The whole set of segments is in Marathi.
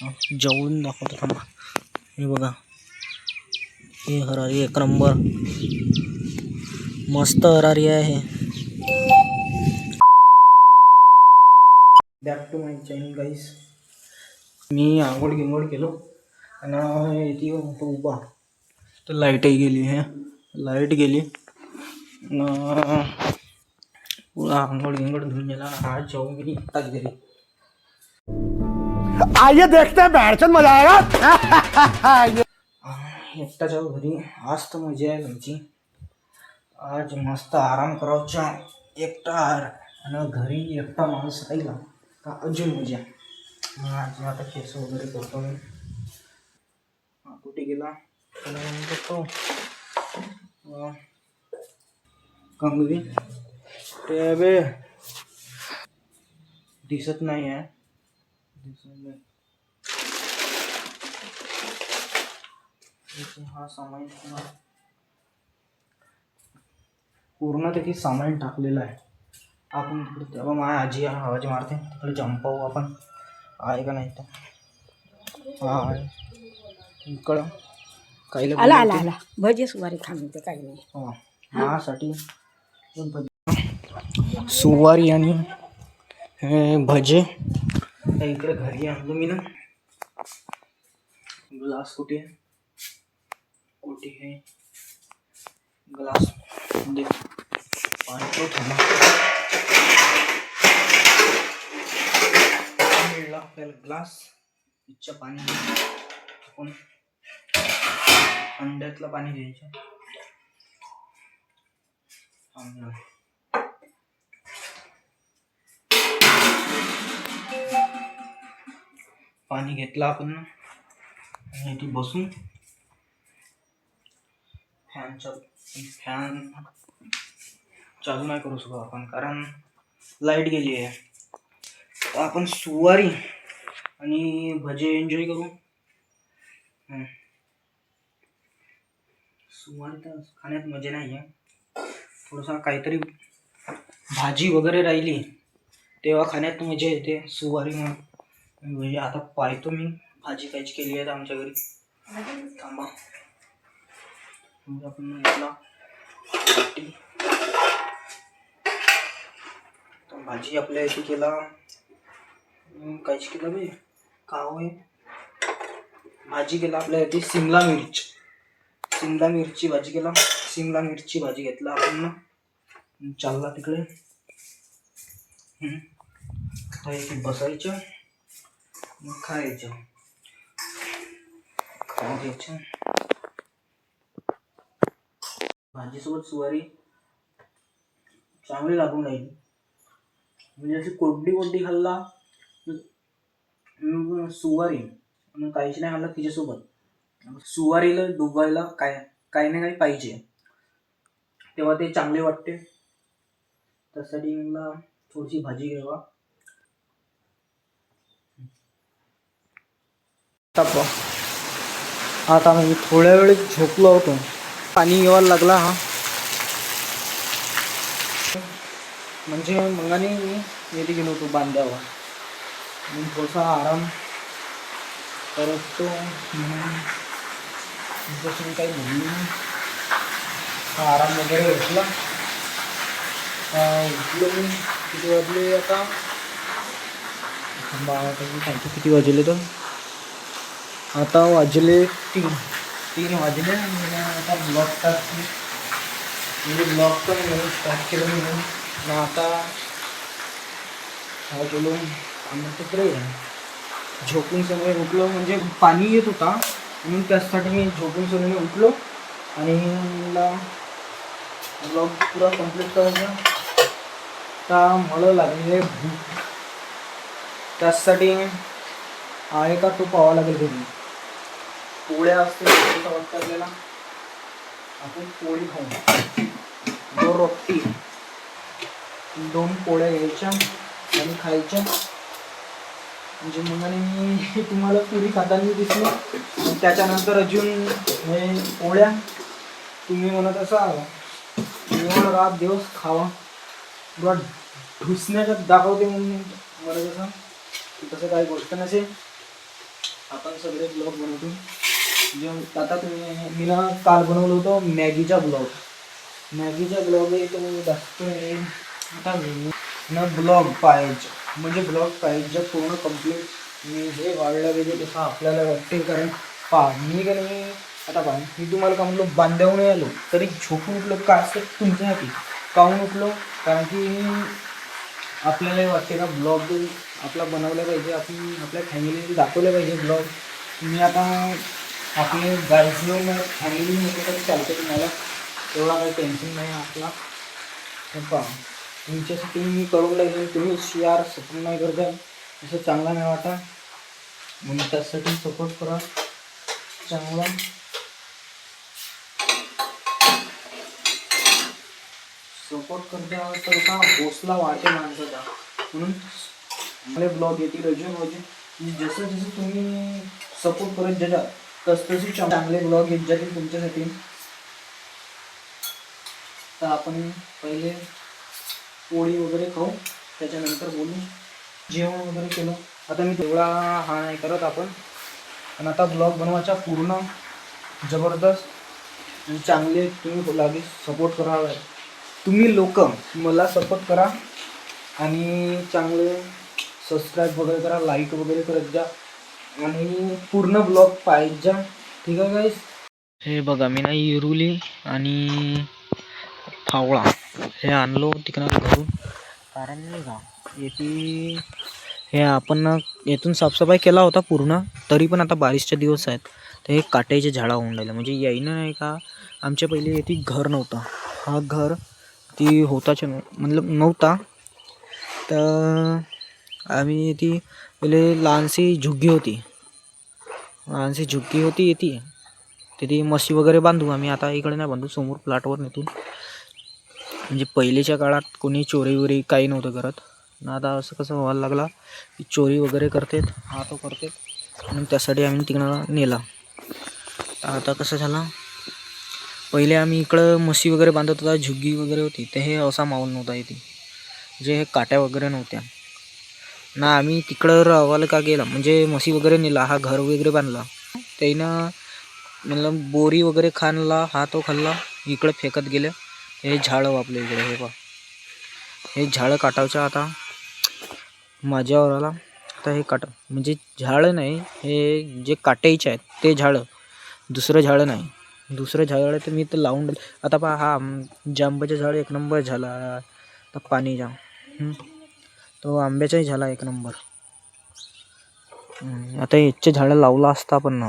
जवळून दाखवतो थांबा. हे बघा, हे हरारी एक नंबर, मस्त हरारी आहे. बॅक टू माय चॅनल गाईस. मी आंघोळ गिंघोळ केलो आणि इथे होतो उभा, तर लाईटही गेली आहे. लाईट गेली आंघोळ गिंघोळ धुवून गेला. आज जाऊन गेली एकटाच घरी. आइए देखते हैं बैठचंद मजा आएगा. एकटा जाऊ घरी. आज तर मजा आहे तुमची. आज मस्त आराम करायचा एकटा आणि घरी एकटा माणूस राहिला का अजून मजा. आज आता केस वगैरे करतो मी. कुठे गेला करतो कंगवी ते दिसत नाही आहे. हा सामान पूर्ण त्याची सामान टाकलेलं आहे. आपण तिकडे तेव्हा माझ्या आजी आवाज मारते, तिकडे जंप पाहू आपण आहे का नाही. तर हा आहे इकडं काही आला भजे सुवारी खाते काही नाही. हा माझ्यासाठी सुवारी आणि भजे इकडे घरी आणलो मी ना. ग्लास कुठे आहे ग्लास दे पाणी तो थांबा. मिळला आपल्याला ग्लास. इच्छा पाणी आपण अंड्यातलं पाणी घ्यायचं. पाणी घेतलं आपण आणि इथे बसून फॅन चालू नाही करू शकतो आपण, कारण लाईट गेली आहे. तर आपण सुवारी आणि भजे एन्जॉय करू. सुवारी तर खाण्यात मजा नाही आहे. थोडंसं काहीतरी भाजी वगैरे राहिली तेव्हा खाण्यात मजा येते. सुवारी म्हणजे आता पाहतो मी भाजी कायची केली आहे आमच्या घरी. थांबा. आपण भाजी आपल्या इथे केला कायची केला बे काव आहे. भाजी केला आपल्या इथे शिमला मिरची भाजी केला. शिमला मिरची भाजी घेतला आपण ना. चालला तिकडे इथे बसायचं मग खायचं. भाजीसोबत सुवारी चांगली लागून राहिली. म्हणजे अशी कोरडी खाल्ला सुवारी आणि काहीच नाही खाल्लं तिच्यासोबत. सुवारीला डुबायला काही ना काही पाहिजे तेव्हा ते चांगले वाटते. त्यासाठी मला थोडीशी भाजी घ्यावा. आता मी थोड्या वेळ झोपलो होतो. पाणी यायला लागला हा म्हणजे मंगाने मी येथे गेलो होतो बांध्यावर. मी थोडासा आराम करतो जसं काही म्हणून आराम वगैरे घेतला. उठलो मी. किती वाजले आता सांगतो किती वाजले. तर आता वाजले 3 वाजले. आता ब्लॉग स्टार्ट म्हणजे ब्लॉग पण स्टार्ट केलं मी. आता काय केलो आम्ही तिकडे झोपून सगळे उठलो. म्हणजे पाणी येत होता म्हणून त्यासाठी मी झोपून सगळे उठलो आणि मला ब्लॉग पुरा कंप्लीट करायचा. आता मला लागलेले भूक, त्यासाठी आहे का तो पाहावा लागेल. घरी पोळ्या असतील आपल्याला. आपण पोळी खाऊ. 2 रोटी 2 पोळ्या घ्यायच्या आणि खायच्या. म्हणजे मग मी तुम्हाला पुरी खाताना दिसली. त्याच्यानंतर अजून पोळ्या तुम्ही म्हणत असाल एवढं रात दिवस खावा किंवा ढुसण्याच्यात दाखवते म्हणून म्हणत असा. तसं काही गोष्ट नसेल. आपण सगळे ब्लॉग बनवतो. जे आता तुम्ही मी ना काल बनवलं होतं मॅगीचा ब्लॉग. मॅगीचा ब्लॉग आहे तो जास्त आहे. आता ना ब्लॉग पाहिजे म्हणजे ब्लॉग पाहिजे पूर्ण कम्प्लीट मी जे वाढलं पाहिजे तसं आपल्याला वाटते. कारण मी का नाही आता मी तुम्हाला का म्हणलो बांधावून आलो तरी झोपून उठलो का असतं तुमच्यासाठी काहून उठलो. कारण की आपल्याला वाटते का ब्लॉग आपला बनवला पाहिजे. आपण आपल्या फॅमिलीला दाखवलं पाहिजे ब्लॉग. मी आता आपले गाईजलो फॅमिली म्हटलं तरी चालते तुम्हाला एवढा काही टेन्शन नाही आपला. पहा तुमच्यासाठी मी करून लागेल तुम्ही शेअर सपोर्ट नाही करता असं चांगला नाही वाटा. म्हणून त्यासाठी सपोर्ट करा चांगला. सपोर्ट करता तर का हौसला वाढते माणसाचा. म्हणून आपले ब्लॉग येतील अजून जसं जसं तुम्ही सपोर्ट करत जाता तसतसे चांगले ब्लॉग येत जातील तुमच्यासाठी. तर आपण पहिले पोळी वगैरे खाऊ त्याच्यानंतर बोलू. जेवण वगैरे केलं आता मी तेवढा हा नाही करत आपण. पण आता ब्लॉग बनवायचा पूर्ण जबरदस्त आणि चांगले तुम्ही लागेल सपोर्ट करावा. तुम्ही लोक मला सपोर्ट करा आणि चांगले सबस्क्राईब वगैरे करा, लाईक वगैरे करत जा आणि पूर्ण ब्लॉग पाहिजे. ठीक आहे गाईस. हे बघा मी ना इरुली आणि फावळा हे आणलो तिकडं घरून. कारण नाही का येथे हे आपण येथून साफसफाई केला होता पूर्ण तरी पण आता बारिशचे दिवस आहेत तर हे काट्याचे झाडं होऊन राहिले. म्हणजे यायनं नाही का आमच्या पहिले येथे घर नव्हता. हा घर ती होताच मतलब नव्हता. तर आम्ही ती पहिले लहानशी झुग्गी होती येते तिथे म्हशी वगैरे बांधू आम्ही. आता इकडे नाही बांधू समोर प्लॉटवर नेतून. म्हणजे पहिलेच्या काळात कोणी चोरी वगैरे काही नव्हतं करत. आता असं कसं व्हायला लागला की चोरी वगैरे करतात हा तो करते. म्हणून त्यासाठी आम्ही तिकडं नेला. आता कसं झालं पहिले आम्ही इकडं म्हशी वगैरे बांधत होता झुग्गी वगैरे होती ते हे असा माहोल नव्हता इथे. जे हे काट्या वगैरे नव्हत्या ना. आम्ही तिकडं राहायला का गेला म्हणजे म्हशी वगैरे नेला हा घर वगैरे बांधला त्यानं मतलब बोरी वगैरे खाणला हा तो खाल्ला. इकडे फेकत गेले. हे झाडं आपल्या इकडे हे पहा हे झाडं काटायचं आता माझ्यावर आला. आता हे काटा म्हणजे झाडं नाही हे जे काटायचे आहेत ते झाडं दुसरं झाडं नाही. दुसरं झाडं तर मी तर लावून आता पहा हा जांबाचं झाड एक नंबर झाला. तर पाणी जा तो आंब्याचाही झाला एक नंबर. आता याचे झाडं लावलं असता पण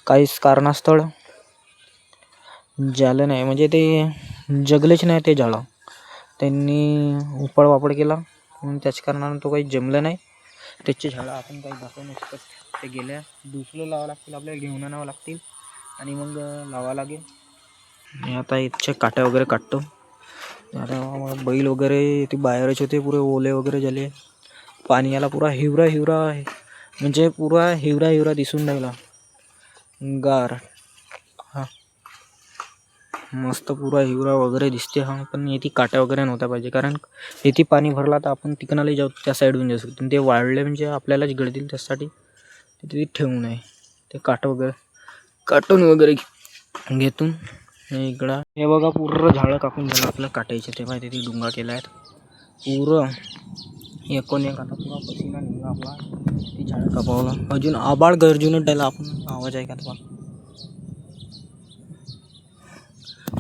काहीच कारणास्तव झालं नाही. म्हणजे ते जगलेच नाही ते झाडं. त्यांनी उपळवापड केला म्हणून त्याच्या कारणानं तो काही जमलं नाही. त्याचे झाडं आपण काही दाखवू नाही शकत. ते गेल्या दुसरं लावावं लागतील आपल्याला घेऊन आणावं लागतील आणि मग लावावं लागेल. मी आता इथच्या काट्या वगैरे काटतो. आता बैल वगैरे ते बाहेरच होते पुरे ओले वगैरे झाले. पाणी याला पुरा हिवरा आहे म्हणजे पुरा हिवरा दिसून राहिला गार. हा मस्त पुरा हिवरा वगैरे दिसते. हा पण येथे काट्या वगैरे नव्हत्या पाहिजे कारण येथे पाणी भरला तर आपण तिकनाला जाऊ त्या साईडून जाऊ शकतो. ते वाढले म्हणजे आपल्यालाच गळतील त्यासाठी तिथे ठेवू नये. ते काटून वगैरे घेतून इकडं हे बघा पूर्ण झाडं कापून झालं आपलं काटायचे. ते पाहिजे तिथे डुंगा केला आहेत पुरं एक आता पुरा पसीना निघाला आपला. ती झाडं कापावला अजून आबाळ गरजूनच द्यायला आपण आवाज आहे का तुम्हाला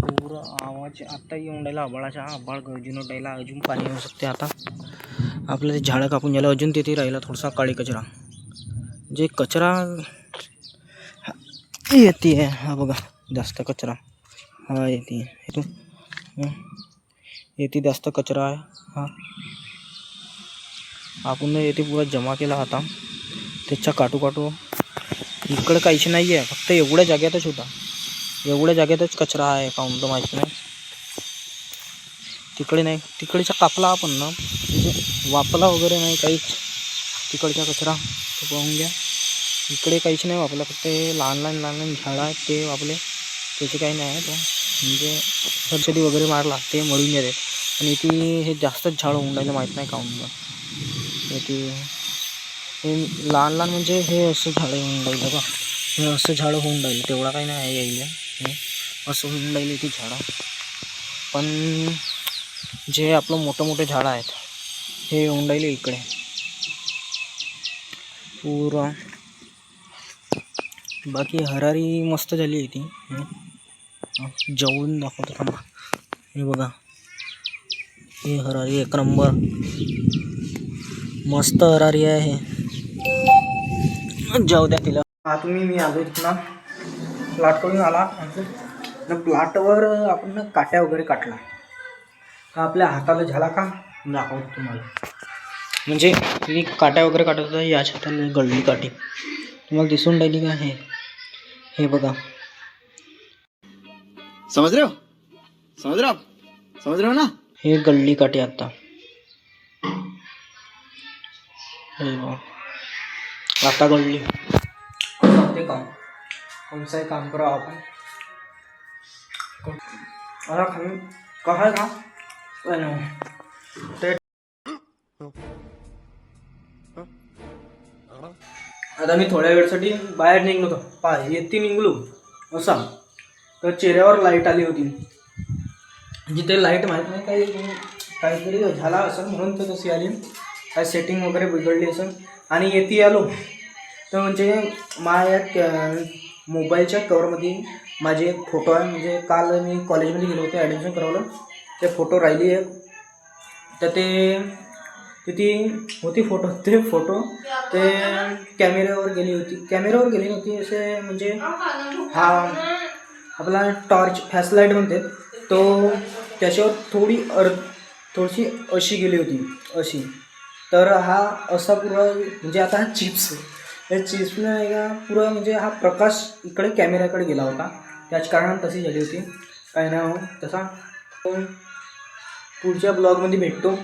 पुरं आवाज आत्ता येऊन राहिला आबाळाच्या. आबाळ गरजूनच द्यायला अजून पाणी येऊ शकते. आता आपलं ते झाडं कापून झालं अजून तिथे राहिला थोडासा काळी कचरा जे कचरा येते हा बघा जास्त कचरा हा येते जास्त कचरा आहे हा. आपण येथे पुरा जमा केला होता त्याच्या काटू इकडं काहीच नाही आहे. फक्त एवढ्या जागेतच होता. एवढ्या जागेतच कचरा आहे काहून तर माहीत नाही. तिकडे नाही तिकडच्या कापला आपण ना म्हणजे वापला वगैरे नाही काहीच तिकडचा कचरा तो पाहून घ्या. इकडे काहीच नाही वापरलं फक्त हे लहान झाडं आहेत ते वापरले त्याचे काही नाही आहे. तो म्हणजे औषधी वगैरे मारला ते मरून गेले. आणि इथे हे जास्तच झाडं होऊन राहिलं माहीत नाही काहून. इथे हे लहान लहान म्हणजे हे असं झाडं होऊन राहिलं बा. हे असं झाडं होऊन राहिलं, तेवढा काही नाही यायला. हे असं होऊन राहिली ती झाडं. पण जे आपलं मोठे झाडं आहेत हे होऊन राहिले इकडे पुरा. बाकी हरारी मस्त झाली आहे ती. जवळून दाखवतो थांबा. हे बघा, हे हरारी एक नंबर मस्त हरारी आहे. जाऊ द्या तिला. मी आलो तिथं प्लॉटवरून आला. प्लॉटवर आपण काट्या वगैरे काटला का आपल्या हाताला झाला का दाखवतो तुम्हाला. म्हणजे मी काट्या वगैरे काटत होता, याच हाताने गळली काठी तुम्हाला दिसून राहिली का. हे बघा, समझ रहे हो ना. हे गळली काठी आता. हे बघा, आता गळली. ते काम कोणचंही काम करा आपण. आता खाली कहा का ते. आता मी थोड्या वेळसाठी बाहेर निघलो होतो. येते निघलो असा तर चेहऱ्यावर लाईट आली होती. जिथे लाईट माहीत नाही काहीतरी झाला असेल म्हणून तर तशी आली. काय सेटिंग वगैरे बिघडली असेल. आणि येते आलो तर म्हणजे माझ्या मोबाईलच्या कवरमध्ये माझे एक फोटो आहे. म्हणजे काल मी कॉलेजमध्ये गेलो होतो, ॲडमिशन करवलं. ते फोटो राहिली आहे तर ती होती फोटो. ते फोटो ते कॅमेऱ्यावर गेली नव्हती. असे म्हणजे हा आपला टॉर्च फ्लॅशलाईट म्हणते तो, त्याच्यावर थोडीशी अशी गेली होती अशी. तर हा असा पुरा म्हणजे आता हा चिप्स या चिप्सनं नाही का पुरा म्हणजे हा प्रकाश इकडे कॅमेऱ्याकडे गेला होता, त्याच कारणाने तशी झाली होती. काय नाही हो तसा. पुढच्या ब्लॉगमध्ये भेटतो.